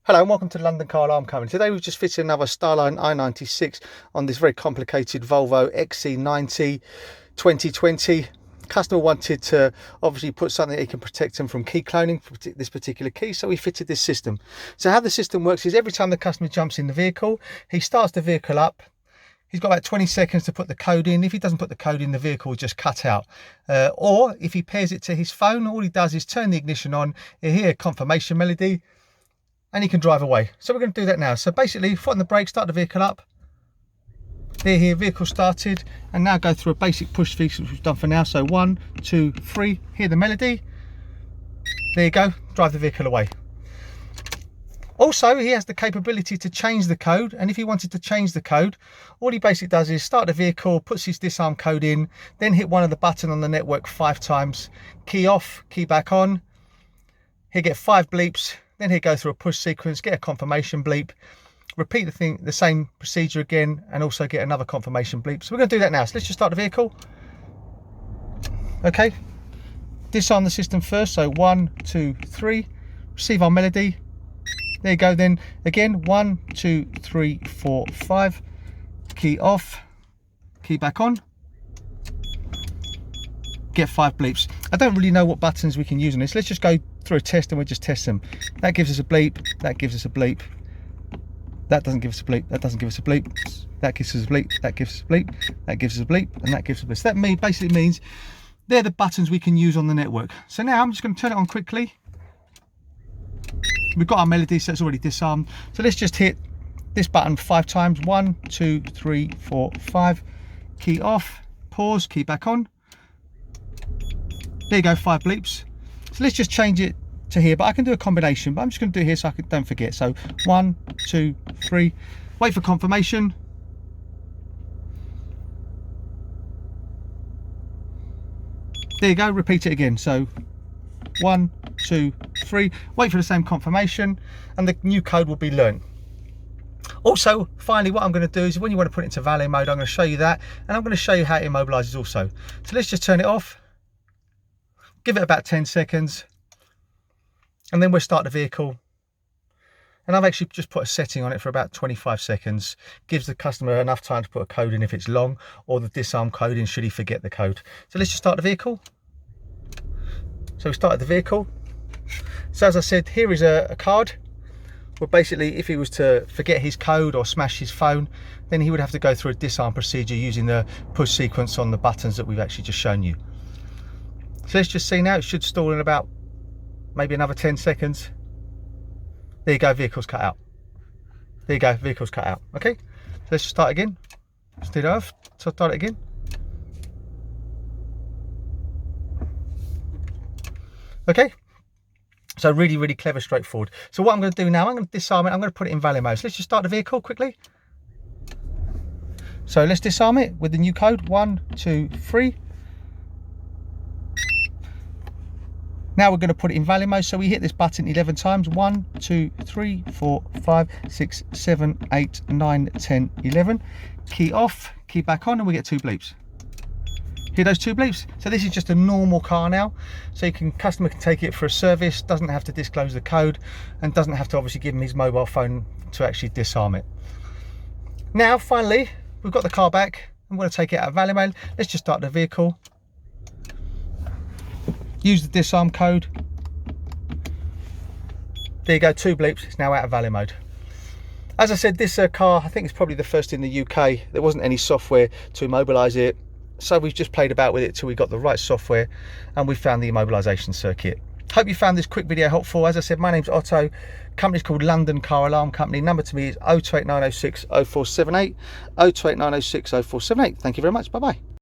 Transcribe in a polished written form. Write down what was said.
Hello and welcome to the London Car Alarm Company. Today we've just fitted another Starline i96 on this very complicated Volvo XC90 2020. Customer wanted to obviously put something that he can protect him from key cloning for this particular key, so we fitted this system. So how the system works is every time the customer jumps in the vehicle, he starts the vehicle up. He's got about 20 seconds to put the code in. If he doesn't put the code in, the vehicle will just cut out. Or if he pairs it to his phone, all he does is turn the ignition on, he'll hear a confirmation melody, and he can drive away. So we're going to do that now. So basically, foot on the brake, start the vehicle up. There, here, vehicle started, and now go through a basic push feature which we've done for now. So 1, 2, 3, hear the melody. There you go, drive the vehicle away. Also, he has the capability to change the code, and if he wanted to change the code, all he basically does is start the vehicle, puts his disarm code in, then hit one of the buttons on the network 5 times, key off, key back on. He'll get 5 bleeps. Then he'll go through a push sequence, get a confirmation bleep, repeat the same procedure again, and also get another confirmation bleep. So we're going to do that now. So let's just start the vehicle. Okay, disarm the system first. So 1, 2, 3, receive our melody. There you go. Then again, 1, 2, 3, 4, 5, key off, key back on. Get 5 bleeps. I don't really know what buttons we can use on this. Let's just go through a test and we'll just test them. That gives us a bleep, that gives us a bleep, that doesn't give us a bleep, that doesn't give us a bleep, that gives us a bleep, that gives us a bleep, that gives us a bleep, and that gives us a bleep. So that basically means they're the buttons we can use on the network. So now I'm just going to turn it on quickly. We've got our melody, so it's already disarmed. So let's just hit this button 5 times. 1, 2, 3, 4, 5. Key off, pause, key back on. There you go, 5 bleeps. So let's just change it to here, but I can do a combination, but I'm just going to do it here so I don't forget. So 1, 2, 3, wait for confirmation. There you go, repeat it again. So 1, 2, 3, wait for the same confirmation, and the new code will be learned. Also, finally, what I'm going to do is when you want to put it into valet mode, I'm going to show you that, and I'm going to show you how it immobilises also. So let's just turn it off. Give it about 10 seconds and then we'll start the vehicle. And I've actually just put a setting on it for about 25 seconds. Gives the customer enough time to put a code in if it's long, or the disarm code in should he forget the code. So let's just start the vehicle. So we started the vehicle. So as I said, here is a card. Well, basically, if he was to forget his code or smash his phone, then he would have to go through a disarm procedure using the push sequence on the buttons that we've actually just shown you. So let's just see now, it should stall in about maybe another 10 seconds. There you go, vehicle's cut out. There you go, vehicle's cut out. Okay, so let's just start again. Stay it off, so start it again. Okay, so really, really clever, straightforward. So what I'm going to do now, I'm going to disarm it, I'm going to put it in valet mode. So let's just start the vehicle quickly. So let's disarm it with the new code, 1, 2, 3. Now we're going to put it in valet mode, so we hit this button 11 times. 1, 2, 3, 4, 5, 6, 7, 8, 9, 10, 11. Key off, key back on, and we get 2 bleeps. Hear those 2 bleeps? So this is just a normal car now. So customer can take it for a service, doesn't have to disclose the code, and doesn't have to obviously give him his mobile phone to actually disarm it. Now, finally, we've got the car back. I'm going to take it out of valet mode. Let's just start the vehicle. Use the disarm code. There you go, 2 bleeps, it's now out of valet mode. As I said, this car, I think it's probably the first in the UK. There wasn't any software to immobilise it. So we've just played about with it till we got the right software and we found the immobilisation circuit. Hope you found this quick video helpful. As I said, my name's Otto. Company's called London Car Alarm Company. Number to me is 028906 0478. 028906 0478. Thank you very much. Bye-bye.